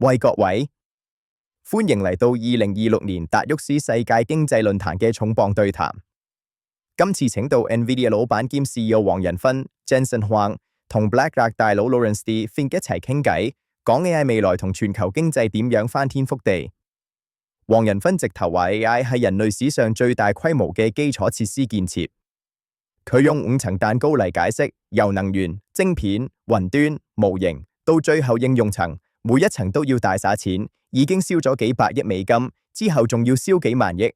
喂各位，歡迎嚟到2026年達沃斯世界經濟論壇嘅重磅對談。今次請到 NVIDIA 老闆兼 CEO 黃仁勳 Jensen Huang 同 BlackRock 大佬 Lawrence D. Fink 一齊傾偈，講 AI 未來同全球經濟點樣翻天覆地。黃仁勳直頭話 AI 係人類史上最大規模嘅基礎設施建設。佢用5層蛋糕嚟解釋，由能源、晶片、雲端、模型到最後應用層，每一層都要大灑錢，已經燒咗幾百億美金，之後仲要燒幾萬億。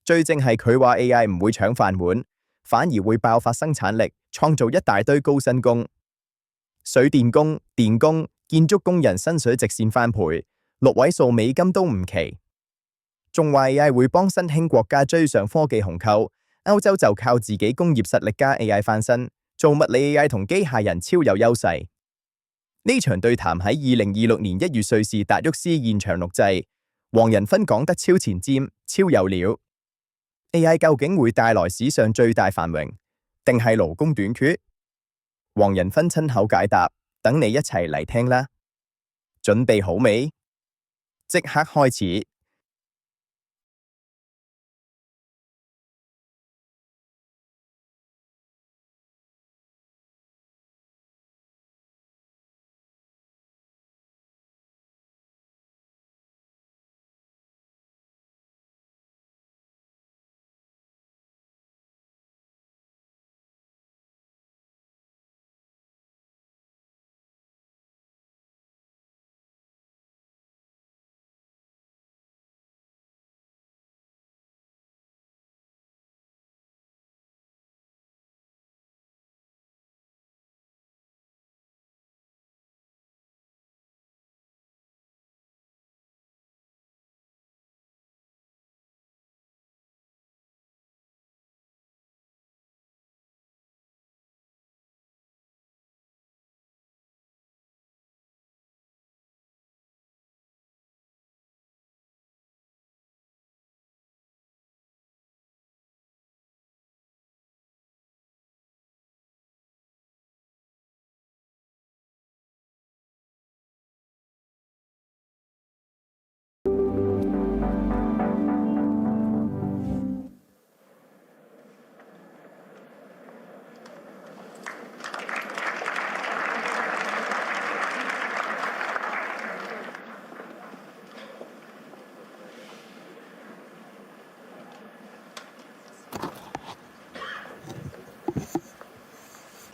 最正係佢話 AI 唔會搶飯碗，反而會爆發生產力，創造一大堆高薪工。水電工、電工、建築工人薪水直線翻倍，6位數美金都唔奇。仲話 AI 會幫新興國家追上科技鴻溝，歐洲就靠自己工業實力加 AI 翻身，做物理 AI 同機械人超有優勢。呢場對談喺2026年1月瑞士達沃斯現場錄製，黃仁勳講得超前瞻、超有料。AI 究竟會帶來史上最大繁榮，定係勞工短缺？黃仁勳親口解答，等你一齊嚟聽啦。準備好未？即刻開始！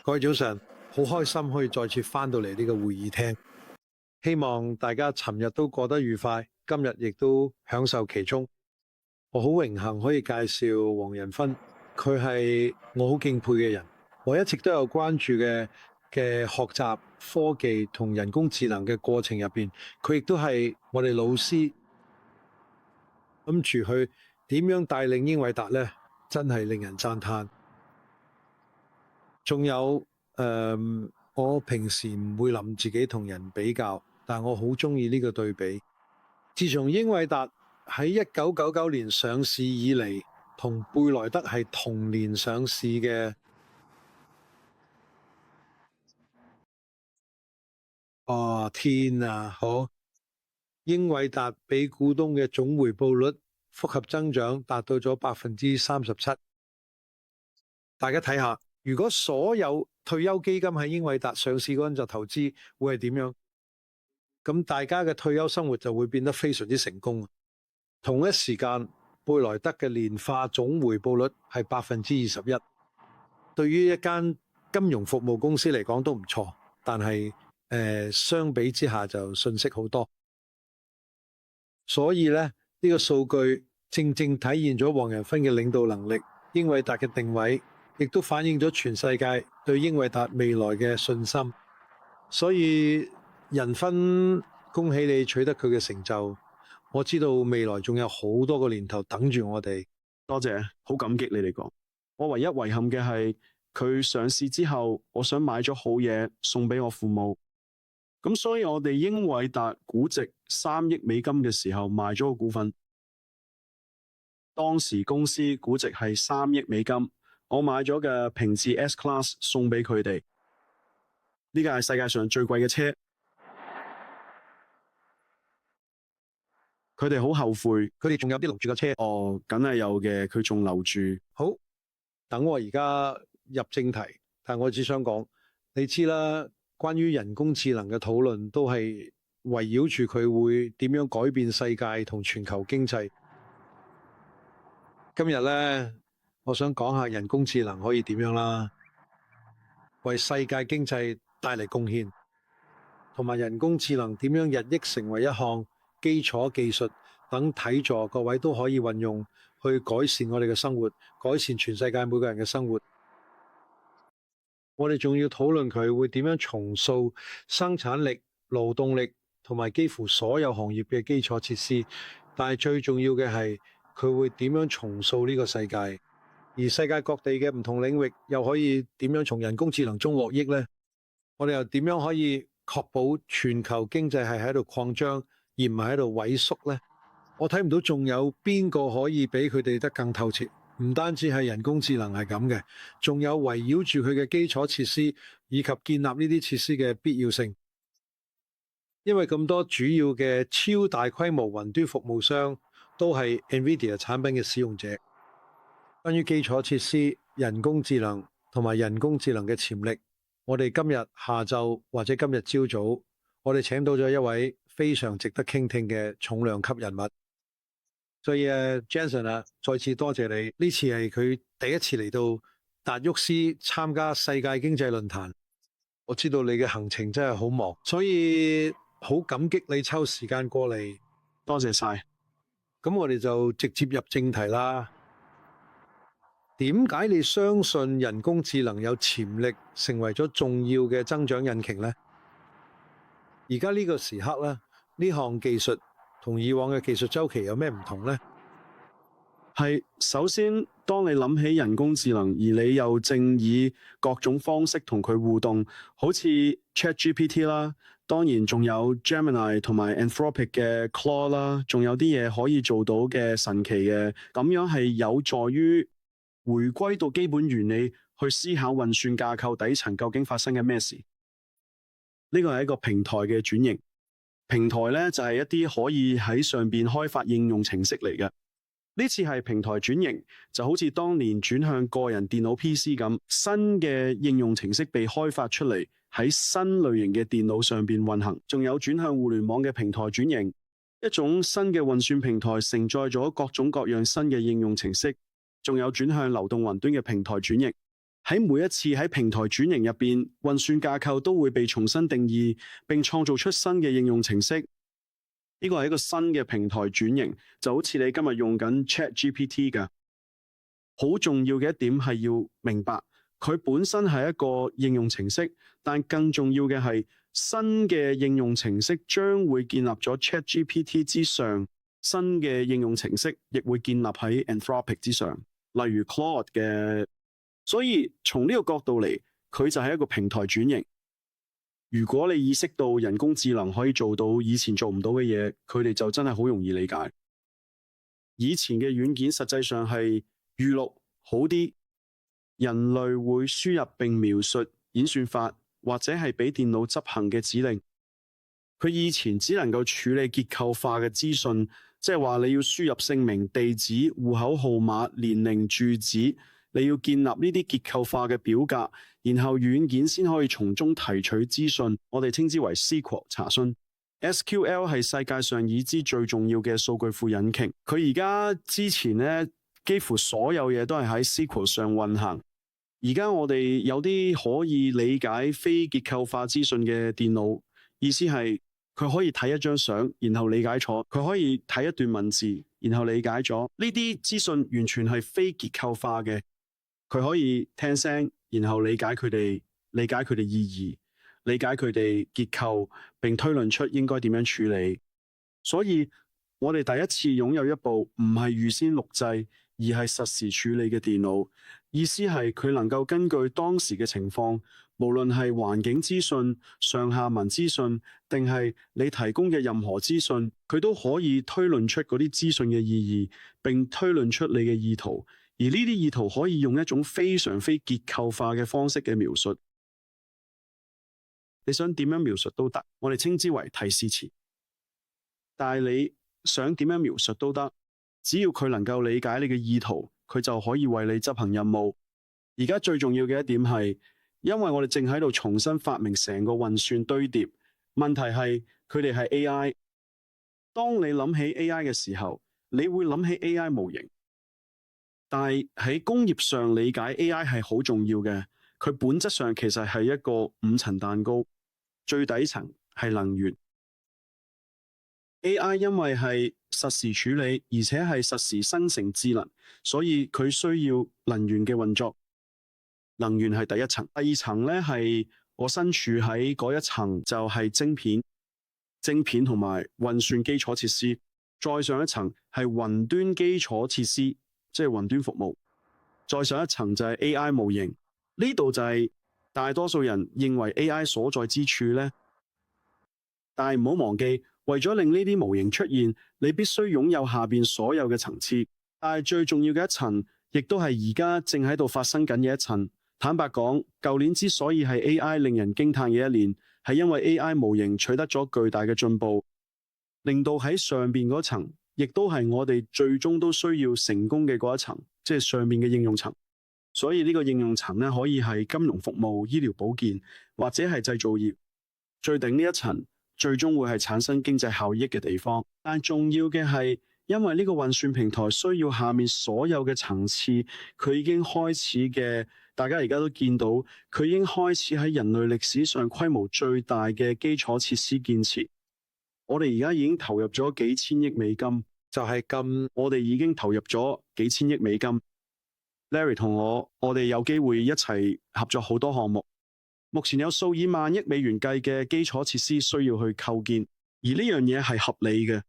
各位早晨，好開心可以再次返到嚟呢個會議廳，希望大家尋日都過得愉快，今日亦都享受其中。我好榮幸可以介紹黃仁勳，佢係我好敬佩嘅人，我一直都有關注嘅學習科技同人工智能嘅過程入邊，佢亦都係我哋老師，諗住去點樣帶領英偉達呢？真係令人讚嘆。仲有我平時唔會諗自己同人比較，但我好中意呢個對比。自從英偉達喺1999年上市以嚟，同貝萊德係同年上市嘅。天啊，好！英偉達俾股東嘅總回報率複合增長達到咗37%。大家睇下。如果所有退休基金喺英偉達上市嗰陣就投資，會係點樣？咁大家嘅退休生活就會變得非常之成功。同一時間，貝萊德嘅年化總回報率係21%，對於一間金融服務公司嚟講都唔錯，但係相比之下就遜色好多。所以咧，呢個數據正正體現咗黃仁勳嘅領導能力，英偉達嘅定位。亦都反映咗全世界對英偉達未來嘅信心，所以仁勳，恭喜你取得佢嘅成就。我知道未來仲有好多個年頭等住我哋。多謝，好感激你哋講。我唯一遺憾嘅係佢上市之後，我想買咗好嘢送俾我父母，咁所以我哋英偉達估值3億美金嘅時候賣咗個股份，當時公司估值係3億美金。我買咗嘅平治 S Class 送俾佢哋，呢架係世界上最貴嘅車。佢哋好後悔。佢哋仲有啲留住架車。哦，梗係有嘅，佢仲留住。好，等我而家入正題，但我只想講，你知啦，關於人工智能嘅討論都係圍繞住佢會點樣改變世界同全球經濟。今日呢，我想講下人工智能可以點樣啦，為世界經濟帶嚟貢獻，同埋人工智能點樣日益成為一項基礎技術，等睇座各位都可以運用去改善我哋嘅生活，改善全世界每個人嘅生活。我哋仲要討論佢會點樣重塑生產力、勞動力同埋幾乎所有行業嘅基礎設施，但係最重要嘅係佢會點樣重塑呢個世界，而世界各地嘅唔同領域又可以點樣從人工智能中獲益呢？我哋又點樣可以確保全球經濟係喺度擴張，而唔係喺度萎縮呢？我睇唔到仲有邊個可以比佢哋得更透徹。唔單止係人工智能係咁嘅，仲有圍繞住佢嘅基礎設施以及建立呢啲設施嘅必要性。因為咁多主要嘅超大規模雲端服務商都係 NVIDIA 產品嘅使用者。關於基礎設施、人工智能同埋人工智能嘅潛力，我哋今日下晝或者今日朝早，我哋請到咗一位非常值得傾聽嘅重量級人物。所以Jensen 啊，再次多謝你。呢次係佢第一次嚟到達沃斯參加世界經濟論壇。我知道你嘅行程真係好忙，所以好感激你抽時間過嚟。多謝晒。咁我哋就直接入正題啦。點解你相信人工智能有潛力成為咗重要嘅增長引擎呢？而家呢個時刻咧，呢項技術同以往嘅技術週期有咩唔同呢？係首先，當你諗起人工智能，而你又正以各種方式同佢互動，好似 ChatGPT 啦，當然仲有 Gemini 同埋 Anthropic 嘅 Claude 啦，仲有啲嘢可以做到嘅神奇嘅，咁樣係有助於回歸到基本原理，去思考運算架構底層究竟發生緊咩事。呢個係一個平台嘅轉型。平台咧就係一啲可以喺上邊開發應用程式嚟嘅。呢次係平台轉型，就好似當年轉向個人電腦 PC 咁，新嘅應用程式被開發出嚟，喺新類型嘅電腦上邊運行。仲有轉向互聯網嘅平台轉型，一種新嘅運算平台承載咗各種各樣新嘅應用程式。仲有轉向流動雲端嘅平台轉型。喺每一次喺平台轉型入邊，運算架構都會被重新定義，並創造出新嘅應用程式。呢個係一個新嘅平台轉型，就好似你今日用緊 ChatGPT 嘅。好重要嘅一點係要明白，佢本身係一個應用程式，但更重要嘅係新嘅應用程式將會建立咗 ChatGPT 之上，新嘅應用程式亦會建立喺 Anthropic 之上，例如 Claude 嘅。所以從呢個角度嚟，佢就係一個平台轉型。如果你意識到人工智能可以做到以前做唔到嘅嘢，佢哋就真係好容易理解。以前嘅軟件實際上係預錄好啲，人類會輸入並描述演算法，或者係俾電腦執行嘅指令。佢以前只能夠處理結構化嘅資訊，即係話你要輸入姓名、地址、戶口號碼、年齡、住址。你要建立呢啲結構化嘅表格，然後軟件先可以從中提取資訊，我哋稱之為 SQL 查詢。SQL 係世界上已知最重要嘅數據庫引擎。佢而家之前咧，幾乎所有嘢都係喺 SQL 上運行。而家我哋有啲可以理解非結構化資訊嘅電腦，意思係佢可以睇一張相，然後理解錯；佢可以睇一段文字，然後理解咗。呢啲資訊完全係非結構化嘅。佢可以聽聲，然後理解佢哋意義，理解佢哋結構，並推論出應該點樣處理。所以我哋第一次擁有一部唔係預先錄製，而係實時處理嘅電腦。意思係佢能夠根據當時嘅情況，無論係環境資訊、上下文資訊，定係你提供嘅任何資訊，佢都可以推論出嗰啲資訊嘅意義，並推論出你嘅意圖。而呢啲意圖可以用一種非常非結構化嘅方式嘅描述，你想點樣描述都得，我哋稱之為提示詞。但係想點樣描述都得，只要佢能夠理解你嘅意圖，佢就可以為你執行任務。而家最重要嘅一點係，因為我哋正喺度重新發明成個運算堆疊，問題係佢哋係 AI。當你諗起 AI 嘅時候，你會諗起 AI 模型，但係喺工業上理解 AI 係好重要嘅。佢本質上其實係一個5層蛋糕，最底層係能源。AI 因為係實時處理，而且係實時生成智能，所以佢需要能源嘅運作。能源係第一層，第二層咧係我身處喺嗰一層，就係晶片同埋運算基礎設施。再上一層係雲端基礎設施，即係雲端服務。再上一層就係 AI 模型。呢度就係大多數人認為 AI 所在之處咧，但係唔好忘記，為咗令呢啲模型出現，你必須擁有下邊所有嘅層次。但係最重要嘅一層，亦都係而家正喺度發生緊嘅一層。坦白講，舊年之所以係 AI 令人驚嘆嘅一年，係因為 AI 模型取得咗巨大嘅進步，令到喺上邊嗰層，亦都係我哋最終都需要成功嘅嗰一層，即係上面嘅應用層。所以呢個應用層咧，可以係金融服務、醫療保健，或者係製造業。最頂呢一層，最終會係產生經濟效益嘅地方。但重要嘅係，因為呢個運算平台需要下面所有嘅層次，佢已經開始嘅。大家而家都見到，佢已經開始喺人類歷史上規模最大嘅基礎設施建設。我哋而家已經投入咗幾千億美金，就係咁，我哋已經投入咗幾千億美金。Larry 同我哋有機會一齊合作好多項目。目前有數以萬億美元計嘅基礎設施需要去構建，而呢樣嘢係合理嘅。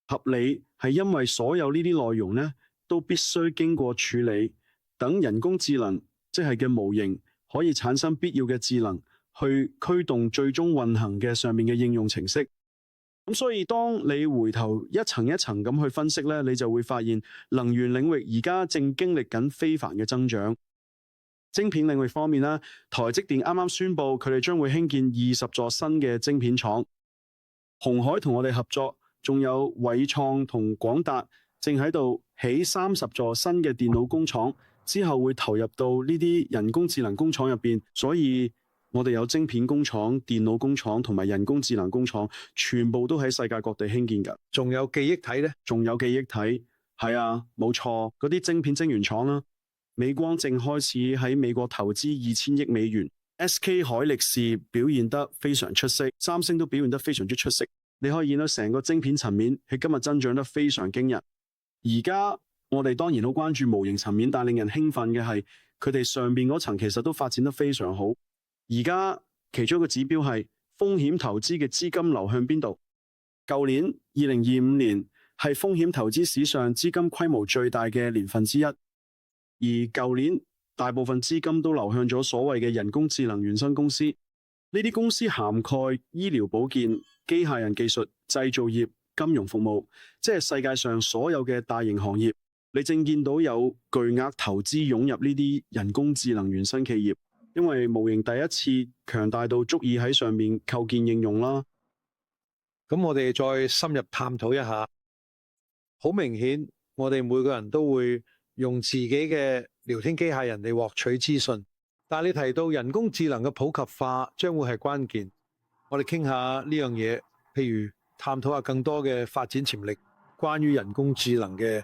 合理係因為所有呢啲內容咧，都必須經過處理，等人工智能。即係嘅模型可以產生必要嘅智能，去驅動最終運行嘅上面嘅應用程式。咁所以當你回頭一層一層咁去分析咧，你就會發現能源領域而家正經歷緊非凡嘅增長。晶片領域方面咧，台積電啱啱宣布佢哋將會興建20座新嘅晶片廠。鴻海同我哋合作，仲有偉創同廣達正喺度起30座新嘅電腦工廠。之後會投入到呢啲人工智能工廠入邊，所以我哋有晶片工廠、電腦工廠同埋人工智能工廠，全部都喺世界各地興建㗎。仲有記憶體呢？仲有記憶體，係啊，冇錯，嗰啲晶片晶圓廠啦。美光正開始喺美國投資2000億美元。SK 海力士表現得非常出色，三星都表現得非常之出色。你可以見到成個晶片層面喺今日增長得非常驚人。而家我哋當然好關注模型層面，但令人興奮嘅係佢哋上邊嗰層其實都發展得非常好。而家其中一個指標係風險投資嘅資金流向邊度？舊年2025年係風險投資史上資金規模最大嘅年份之一，而舊年大部分資金都流向咗所謂嘅人工智能原生公司。呢啲公司涵蓋醫療保健、機械人技術、製造業、金融服務，即係世界上所有嘅大型行業。你正見到有巨額投資湧入呢啲人工智能原生企業，因為模型第一次強大到足以喺上面構建應用啦。咁我哋再深入探討一下。好明顯，我哋每個人都會用自己嘅聊天機械人嚟獲取資訊，但係你提到人工智能嘅普及化將會係關鍵。我哋傾下呢樣嘢，譬如探討下更多嘅發展潛力，關於人工智能嘅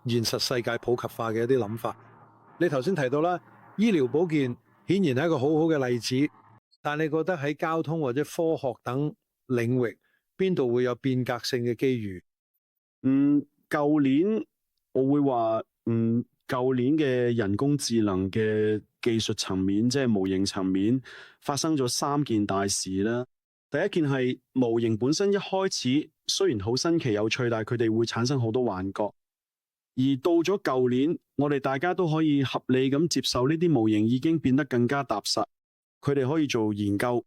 現實世界普及化嘅一啲諗法。你頭先提到啦，醫療保健顯然係一個好好嘅例子，但你覺得喺交通或者科學等領域邊度會有變革性嘅機遇？舊年我會話，舊年嘅人工智能嘅技術層面，即係模型層面，發生咗3件大事啦。第一件係模型本身一開始雖然好新奇有趣，但係佢哋會產生好多幻覺。而到咗舊年，我哋大家都可以合理咁接受呢啲模型已經變得更加踏實，佢哋可以做研究，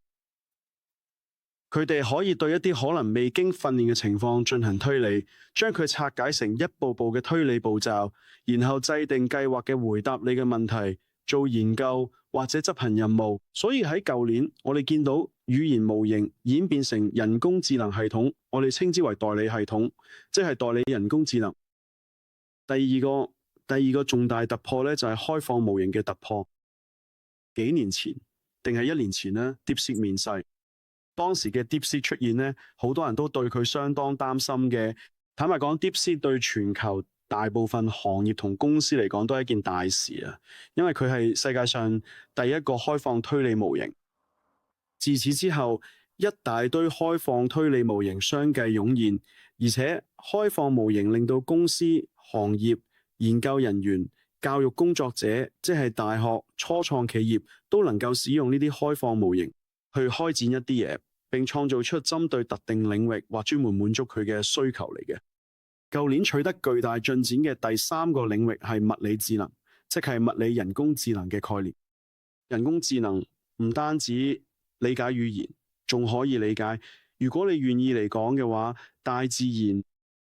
佢哋可以對一啲可能未經訓練嘅情況進行推理，將佢拆解成一步步嘅推理步驟，然後制定計劃嘅回答你嘅問題，做研究或者執行任務。所以喺舊年我哋見到語言模型演變成人工智能系統，我哋稱之為代理系統，即係代理人工智能。第二個重大突破咧就係開放模型嘅突破。幾年前定係1年前呢 DeepSeek 面世，當時嘅 DeepSeek 出現呢，好多人都對佢相當擔心嘅。坦白講 ，DeepSeek 對全球大部分行業同公司嚟講都係一件大事啊，因為佢係世界上第一個開放推理模型。自此之後，一大堆開放推理模型相繼湧現，而且開放模型令到公司、行業、研究人員、教育工作者，即係大學、初創企業，都能夠使用呢啲開放模型去開展一啲嘢，並創造出針對特定領域或專門滿足佢嘅需求嚟嘅。舊年取得巨大進展嘅第3個領域係物理智能，即係物理人工智能嘅概念。人工智能唔單止理解語言，仲可以理解，如果你願意嚟講嘅話，大自然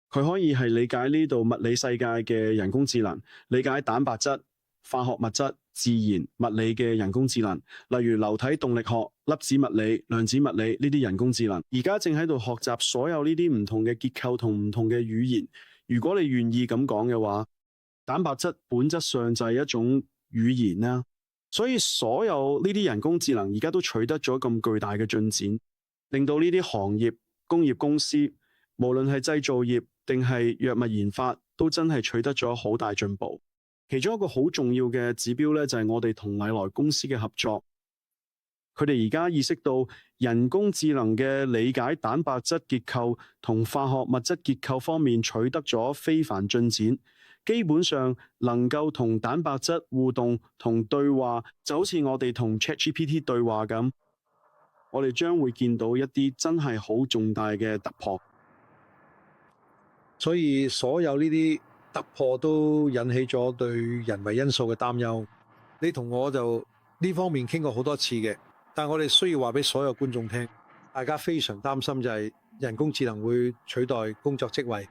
佢可以係理解呢度物理世界嘅人工智能，理解蛋白質、化學物質、自然物理嘅人工智能，例如流體動力學、粒子物理、量子物理呢啲人工智能。而家正喺度學習所有呢啲唔同嘅結構同唔同嘅語言。如果你願意咁講嘅話，蛋白質本質上就係一種語言啦。所以所有呢啲人工智能而家都取得咗咁巨大嘅進展，令到呢啲行業、工業公司，無論係製造業定係藥物研發，都真係取得咗好大進步。其中一個好重要嘅指標咧，就係我哋同禮來公司嘅合作。佢哋而家意識到人工智能嘅理解蛋白質結構同化學物質結構方面取得咗非凡進展，基本上能夠同蛋白質互動同對話，就好似我哋同 ChatGPT 對話咁。我哋將會見到一啲真係好重大嘅突破。所以所有呢啲突破都引起咗對人為因素嘅擔憂。你同我就呢方面傾過好多次嘅，但我哋需要話俾所有觀眾聽，大家非常擔心就係人工智能會取代工作職位，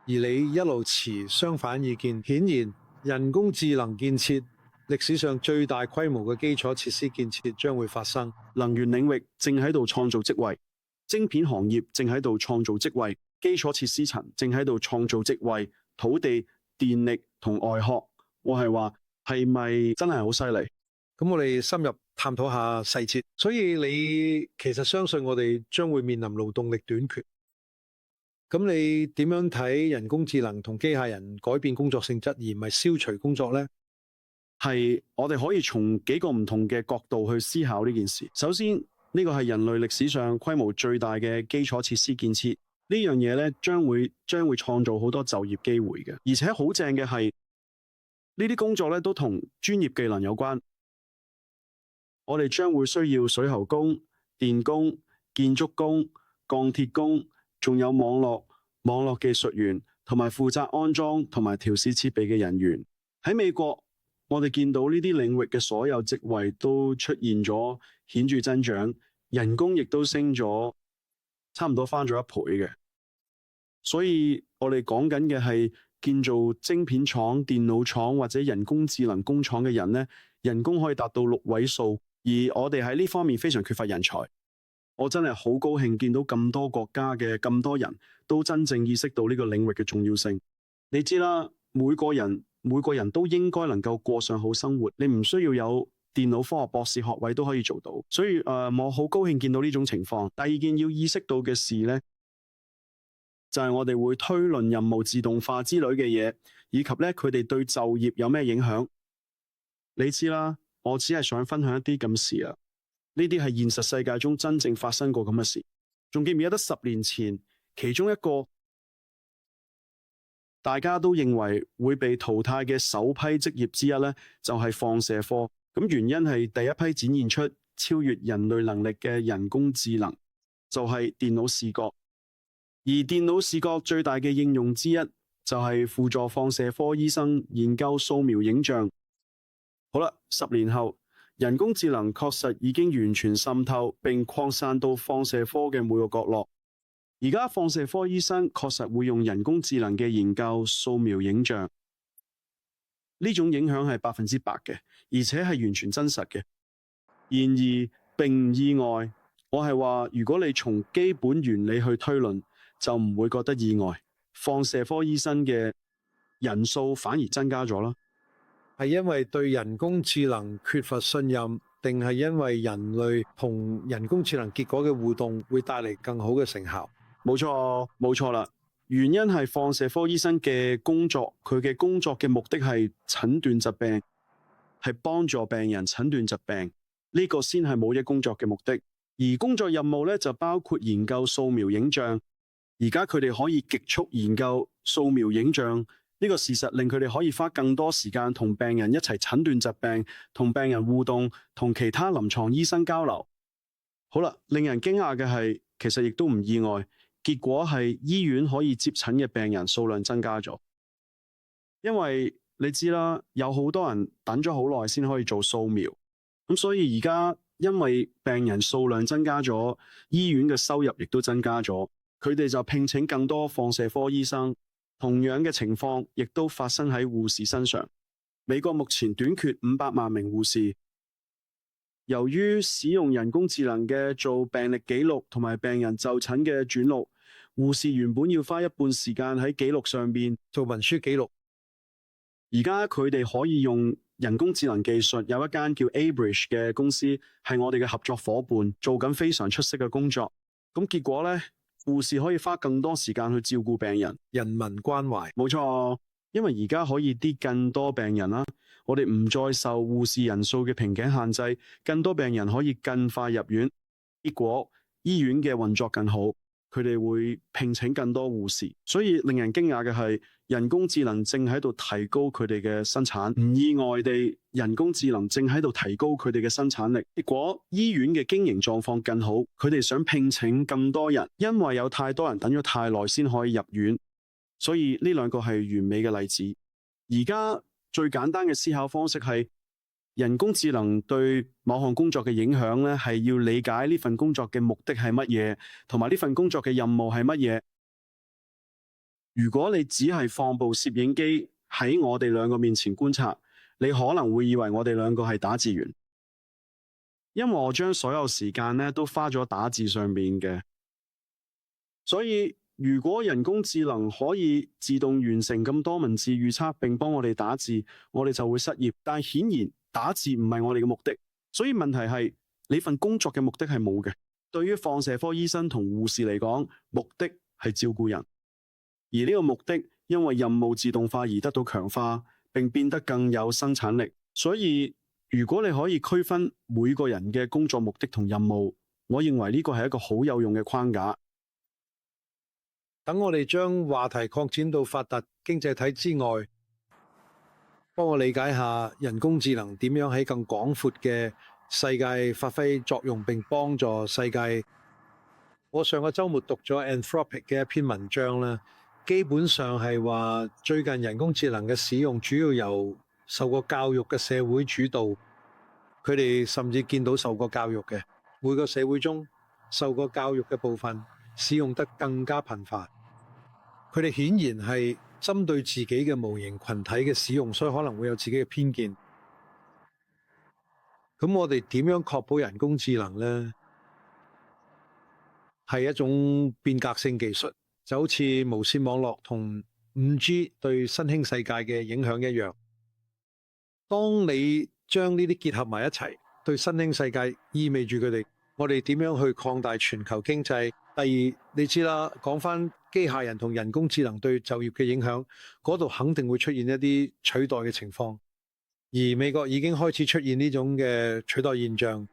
而你一路持相反意見。顯然人工智能建設歷史上最大規模嘅基礎設施建設將會發生。能源領域正喺度創造職位，晶片行業正喺度創造職位，基礎設施層正喺度創造職位，土地、電力同外殼，我係話係咪真係好犀利？咁我哋深入探討下細節。所以你其實相信我哋將會面臨勞動力短缺。咁你點樣睇人工智能同機械人改變工作性質，而唔係消除工作呢？係我哋可以從幾個唔同嘅角度去思考呢件事。首先，呢個係人類歷史上規模最大嘅基礎設施建設。呢樣嘢咧將會創造好多就業機會嘅，而且好正嘅係呢啲工作咧都同專業技能有關。我哋將會需要水喉工、電工、建築工、鋼鐵工，仲有網絡技術員同埋負責安裝同埋調試設備嘅人員。喺美國，我哋見到呢啲領域嘅所有職位都出現咗顯著增長，人工亦都升咗，差唔多翻咗1倍嘅。所以我哋講緊嘅係建造晶片廠、電腦廠或者人工智能工廠嘅人呢，人工可以達到6位數，而我哋喺呢方面非常缺乏人才。我真係好高興見到咁多國家嘅咁多人都真正意識到呢個領域嘅重要性。你知啦，每個人都應該能夠過上好生活，你唔需要有電腦科學博士學位都可以做到。所以我好高興見到呢種情況。第二件要意識到嘅事呢，就係我哋會推論任務自動化之類嘅嘢，以及咧佢哋對就業有咩影響。你知啦，我只係想分享一啲咁事啊。呢啲係現實世界中真正發生過咁嘅事。仲記唔記得10年前其中一個大家都認為會被淘汰嘅首批職業之一呢，就係放射科。咁原因係第一批展現出超越人類能力嘅人工智能，就係電腦視覺。而電腦視覺最大嘅應用之一就係輔助放射科醫生研究掃描影像。好啦，10年後，人工智能確實已經完全滲透並擴散到放射科嘅每個角落。而家放射科醫生確實會用人工智能嘅研究掃描影像。呢種影響係100%嘅，而且係完全真實嘅。然而並唔意外，我係話如果你從基本原理去推論，就唔會覺得意外。放射科醫生嘅人數反而增加咗啦。係因為對人工智能缺乏信任，定係因為人類同人工智能結果嘅互動會帶嚟更好嘅成效？冇錯，冇錯啦。原因係放射科醫生嘅工作，佢嘅工作嘅目的係診斷疾病，係幫助病人診斷疾病，呢個先係冇益工作嘅目的。而工作任務咧就包括研究掃描影像。而家佢哋可以極速研究掃描影像，呢個事實令佢哋可以花更多時間同病人一齊診斷疾病，同病人互動，同其他臨床醫生交流。好啦，令人驚訝嘅係，其實亦都唔意外，結果係醫院可以接診嘅病人數量增加咗。因為你知啦，有好多人等咗好耐先可以做掃描，咁所以而家因為病人數量增加咗，醫院嘅收入亦都增加咗。佢哋就聘請更多放射科醫生，同樣嘅情況亦都發生喺護士身上。美國目前短缺500萬名護士，由於使用人工智能嘅做病歷記錄同埋病人就診嘅轉錄，護士原本要花一半時間喺記錄上面做文書記錄，而家佢哋可以用人工智能技術，有一間叫 Abridge 嘅公司係我哋嘅合作夥伴，做緊非常出色嘅工作。咁結果呢，護士可以花更多時間去照顧病人，人民關懷。冇錯，因為而家可以啲更多病人啦，我哋唔再受護士人數嘅瓶頸限制，更多病人可以更快入院，結果醫院嘅運作更好，佢哋會聘請更多護士。所以令人驚訝嘅係，人工智能正喺度提高佢哋嘅生產，唔意外地，人工智能正喺度提高佢哋嘅生產力。結果醫院嘅經營狀況更好，佢哋想聘請更多人，因為有太多人等咗太耐先可以入院，所以呢兩個係完美嘅例子。而家最簡單嘅思考方式係，人工智能對某項工作嘅影響咧，係要理解呢份工作嘅目的係乜嘢，同埋呢份工作嘅任務係乜嘢。如果你只係放部攝影機喺我哋兩個面前觀察，你可能會以為我哋兩個係打字員，因為我將所有時間咧都花咗打字上面嘅。所以如果人工智能可以自動完成咁多文字預測並幫我哋打字，我哋就會失業。但係顯然打字唔係我哋嘅目的，所以問題係你份工作嘅目的係冇嘅。對於放射科醫生同護士嚟講，目的係照顧人。而呢個目的因為任務自動化而得到強化，並變得更有生產力。所以如果你可以區分每個人嘅工作目的同任務，我認為呢個係一個好有用嘅框架。等我哋將話題擴展到發達經濟體之外，幫我理解下人工智能點樣喺更廣闊嘅世界發揮作用並幫助世界。我上個週末讀咗 Anthropic 嘅一篇文章啦。基本上係話最近人工智能嘅使用主要由受過教育嘅社會主導，佢哋甚至見到受過教育嘅每個社會中受過教育嘅部分使用得更加頻繁。佢哋顯然係針對自己嘅模型群體嘅使用，所以可能會有自己嘅偏見。咁我哋點樣確保人工智能呢？係一種變革性技術。就好似無線網絡同 5G 對新興世界嘅影響一樣。當你將呢啲結合埋一齊，對新興世界意味住佢哋，我哋點樣去擴大全球經濟？第二，你知啦，講返機械人同人工智能對就業嘅影響，嗰度肯定會出現一啲取代嘅情況。而美國已經開始出現呢種嘅取代現象。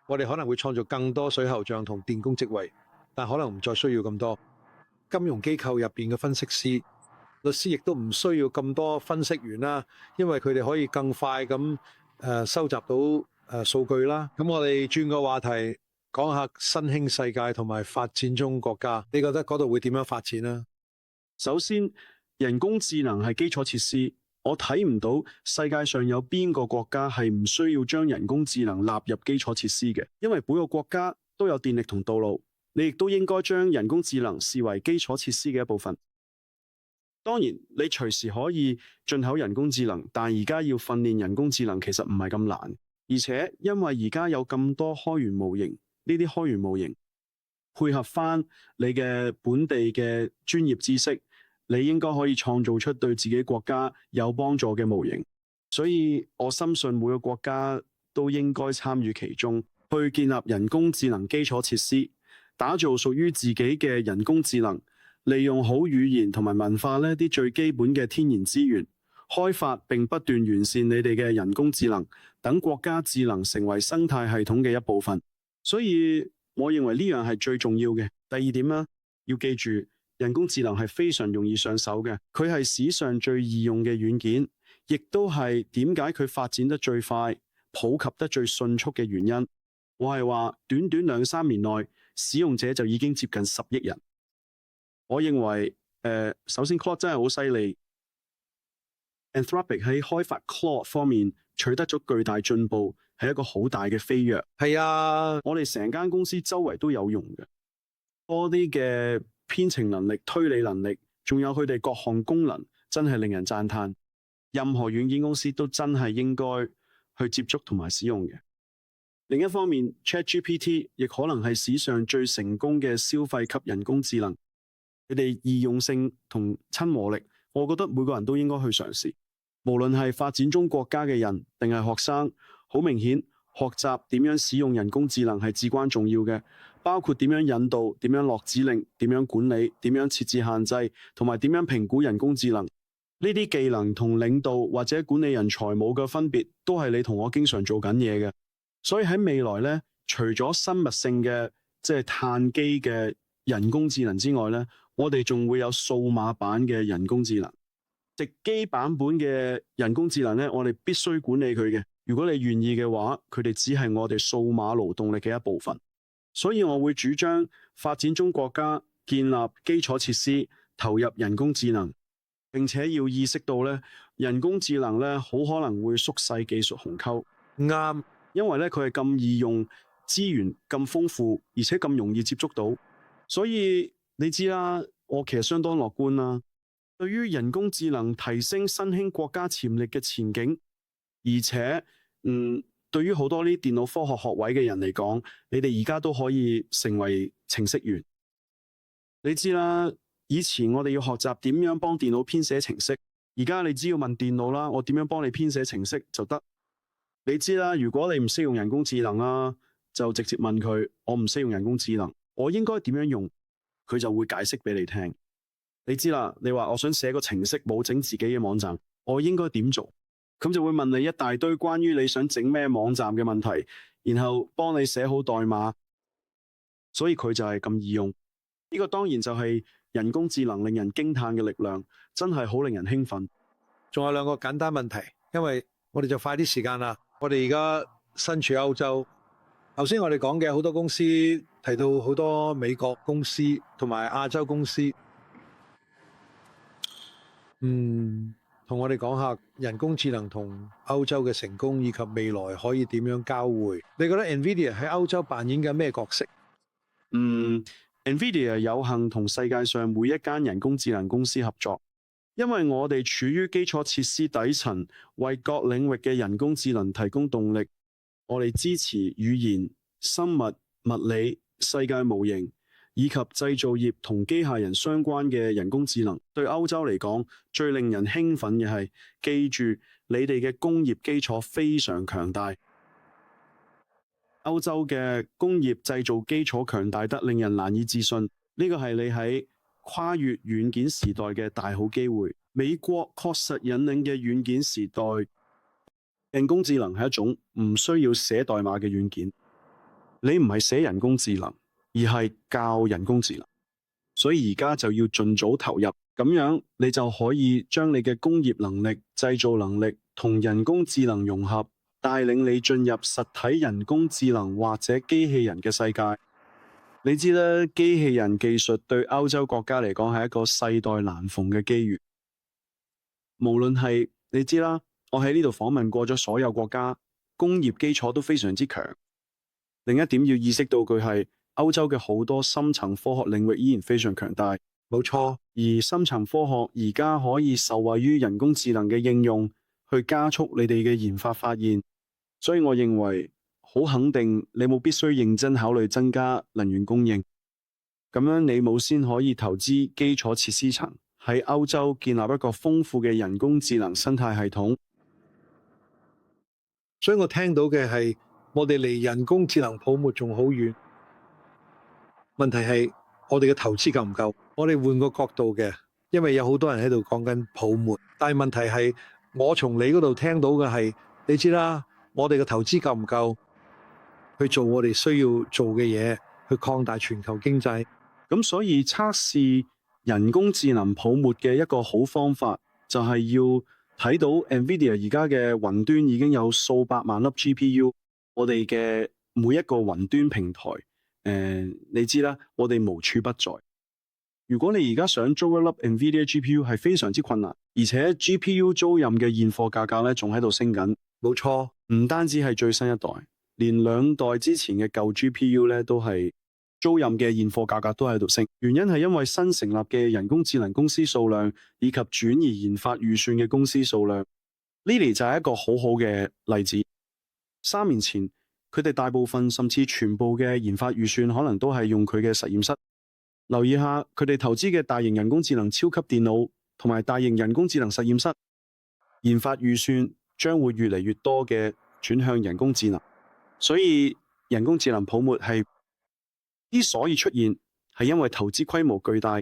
我哋可能會創造更多水喉匠同電工職位。但可能唔再需要咁多金融機構入邊嘅分析師、律師，亦都唔需要咁多分析員啦，因為佢哋可以更快咁收集到數據啦。咁我哋轉個話題，講下新興世界同埋發展中國家，你覺得嗰度會點樣發展呢？首先，人工智能係基礎設施，我睇唔到世界上有邊個國家係唔需要將人工智能納入基礎設施嘅，因為每個國家都有電力同道路。你亦都應該將人工智能視為基礎設施嘅一部分。當然，你隨時可以進口人工智能，但而家要訓練人工智能其實唔係咁難，而且因為而家有咁多開源模型，呢啲開源模型配合翻你嘅本地嘅專業知識，你應該可以創造出對自己國家有幫助嘅模型。所以我深信每個國家都應該參與其中，去建立人工智能基礎設施，打造屬於自己嘅人工智能。利用好語言同埋文化呢啲最基本嘅天然資源，開發並不斷完善你哋嘅人工智能，等國家智能成為生態系統嘅一部分。所以我認為呢樣係最重要嘅。第二點啦，要記住人工智能係非常容易上手嘅，佢係史上最易用嘅軟件，亦都係點解佢發展得最快、普及得最迅速嘅原因。我係話短短2-3年內，使用者就已經接近10億人。我認為首先 Claude 真係好犀利 ，Anthropic 喺開發 Claude 方面取得咗巨大進步，係一個好大嘅飛躍。係啊，我哋成間公司周圍都有用嘅，多啲嘅編程能力、推理能力，仲有佢哋各項功能，真係令人讚嘆。任何軟件公司都真係應該去接觸同埋使用嘅。另一方面 ，ChatGPT 亦可能係史上最成功嘅消費級人工智能。佢哋易用性同親和力，我覺得每個人都應該去嘗試。無論係發展中國家嘅人定係學生，好明顯學習點樣使用人工智能係至關重要嘅，包括點樣引導、點樣落指令、點樣管理、點樣設置限制，同埋點樣評估人工智能。呢啲技能同領導或者管理人才冇嘅分別，都係你同我經常做緊嘢嘅。所以喺未來呢，除咗生物性嘅即係碳基嘅人工智能之外呢，我哋仲會有數碼版嘅人工智能。直機版本嘅人工智能呢，我哋必須管理佢嘅。如果你願意嘅話，佢哋只係我哋數碼勞動力嘅一部分。所以我會主張發展中國家建立基礎設施，投入人工智能，並且要意識到呢，人工智能呢好可能會縮細技術鴻溝。啱，因為呢，佢係咁易用，資源咁豐富，而且咁容易接觸到，所以你知啦，我其實相當樂觀啦。對於人工智能提升新興國家潛力嘅前景，而且對於好多呢電腦科學學位嘅人嚟講，你哋而家都可以成為程式員。你知啦，以前我哋要學習點樣幫電腦編寫程式，而家你只要問電腦啦，我點樣幫你編寫程式就得。你知啦，如果你唔識用人工智能啦，就直接問佢，我唔識用人工智能，我應該點樣用？佢就會解釋俾你聽。你知啦，你話我想寫個程式冇整自己嘅網站，我應該點做？咁就會問你一大堆關於你想整咩網站嘅問題，然後幫你寫好代碼。所以佢就係咁易用。呢個當然就係人工智能令人驚嘆嘅力量，真係好令人興奮。仲有2個簡單問題，因為我哋就快啲時間啦。我哋而家身處歐洲，頭先我哋講嘅好多公司提到好多美國公司同埋亞洲公司，同我哋講下人工智能同歐洲嘅成功，以及未來可以點樣交匯。你覺得 NVIDIA 喺歐洲扮演緊咩角色？NVIDIA 有幸同世界上每一間人工智能公司合作，因為我哋處於基礎設施底層，為各領域嘅人工智能提供動力。我哋支持語言、生物、物理、世界模型以及製造業同機械人相關嘅人工智能。對歐洲嚟講，最令人興奮嘅係，記住你哋嘅工業基礎非常強大。歐洲嘅工業製造基礎強大得令人難以置信，呢個係你喺跨越軟件時代嘅大好機會。美國確實引領嘅軟件時代，人工智能係一種唔需要寫代碼嘅軟件。你唔係寫人工智能，而係教人工智能。所以而家就要盡早投入，咁樣你就可以將你嘅工業能力、製造能力同人工智能融合，帶領你進入實體人工智能或者機器人嘅世界。你知啦，機器人技術對歐洲國家嚟講係一個世代難逢嘅機遇。無論係你知啦，我喺呢度訪問過咗所有國家，工業基礎都非常之強。另一點要意識到佢係歐洲嘅好多深層科學領域依然非常強大，冇錯，而深層科學而家可以受惠於人工智能嘅應用，去加速你哋嘅研發發現。所以我認為好肯定，你冇必須認真考慮增加能源供應。咁樣你冇先可以投資基礎設施層，喺歐洲建立一個豐富嘅人工智能生態系統。所以我聽到嘅係，我哋離人工智能泡沫仲好遠。問題係我哋嘅投資夠唔夠？我哋換個角度嘅，因為有好多人喺度講緊泡沫，但係問題係我從你嗰度聽到嘅係，你知啦，我哋嘅投資夠唔夠去做我哋需要做嘅嘢，去擴大全球經濟。咁所以測試人工智能泡沫嘅一個好方法，就係要睇到 NVIDIA 而家嘅雲端已經有數百萬粒 GPU， 我哋嘅每一個雲端平台，你知啦，我哋無處不在。如果你而家想租一粒 NVIDIA GPU 係非常之困難，而且 GPU 租賃嘅現貨價格咧仲喺度升緊。冇錯，唔單止係最新一代，連2代之前嘅舊 GPU 咧都係租賃嘅現貨價格都喺度升。原因係因為新成立嘅人工智能公司數量以及轉移研發預算嘅公司數量。Lilly 就係一個好好嘅例子。3年前，佢哋大部分甚至全部嘅研發預算可能都係用佢嘅實驗室。留意下佢哋投資嘅大型人工智能超級電腦同埋大型人工智能實驗室，研發預算將會越嚟越多嘅轉向人工智能。所以人工智能泡沫係之所以出現，係因為投資規模巨大。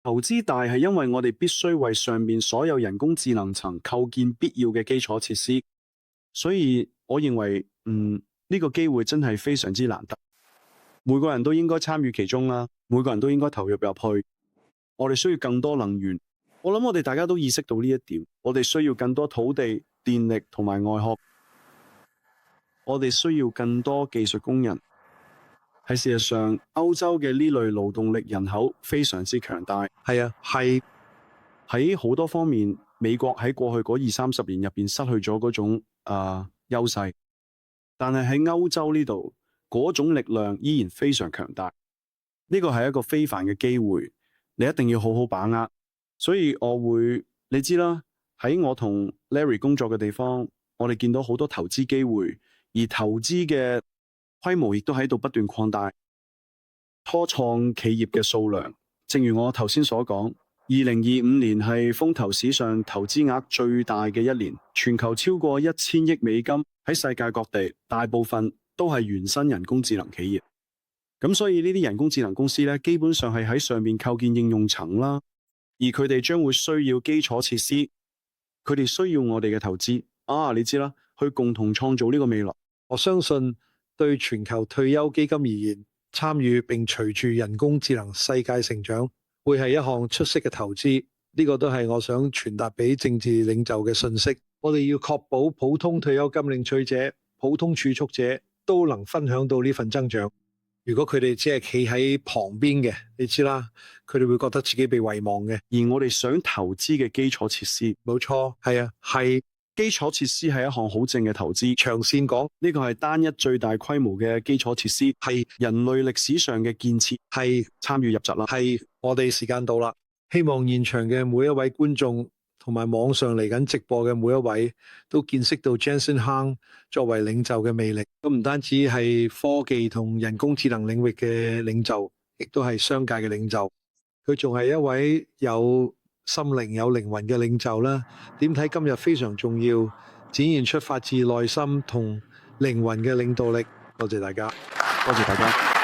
投資大係因為我哋必須為上面所有人工智能層構建必要嘅基礎設施。所以我認為呢個機會真係非常之難得，每個人都應該參與其中啦，每個人都應該投入入去。我哋需要更多能源，我諗我哋大家都意識到呢一點。我哋需要更多土地、電力同埋外殼，我哋需要更多技術工人。喺事實上，歐洲嘅呢類勞動力人口非常之強大。係啊，係喺好多方面，美國喺過去嗰20-30年入邊失去咗嗰種優勢，但係喺歐洲呢度嗰種力量依然非常強大。呢個係一個非凡嘅機會，你一定要好好把握。所以你知啦，喺我同 Larry 工作嘅地方，我哋見到好多投資機會，而投資嘅規模亦都喺度不斷擴大。初創企業嘅數量，正如我頭先所講，2025年係風投史上投資額最大嘅一年，全球超過1000億美金，喺世界各地，大部分都係原生人工智能企業。咁所以呢啲人工智能公司咧，基本上係喺上面構建應用層啦，而佢哋將會需要基礎設施，佢哋需要我哋嘅投資你知啦，去共同創造呢個未來。我相信對全球退休基金而言，參與並隨住人工智能世界成長，會係一項出色嘅投資。呢個都係我想傳達俾政治領袖嘅信息。我哋要確保普通退休金領取者、普通儲蓄者都能分享到呢份增長。如果佢哋只係企喺旁邊嘅，你知啦，佢哋會覺得自己被遺忘嘅。而我哋想投資嘅基礎設施，冇錯，係啊，係基礎設施係一項好正嘅投資。長線講，呢個係單一最大規模嘅基礎設施，係人類歷史上嘅建設，係參與入閘啦。係我哋時間到啦，希望現場嘅每一位觀眾同埋網上嚟緊直播嘅每一位都見識到 Jensen Huang 作為領袖嘅魅力。咁唔單止係科技同人工智能領域嘅領袖，亦都係商界嘅領袖。佢仲係一位有心靈、有靈魂嘅領袖啦。點睇今日非常重要，展現出發自內心同靈魂嘅領導力。多謝大家，多謝大家。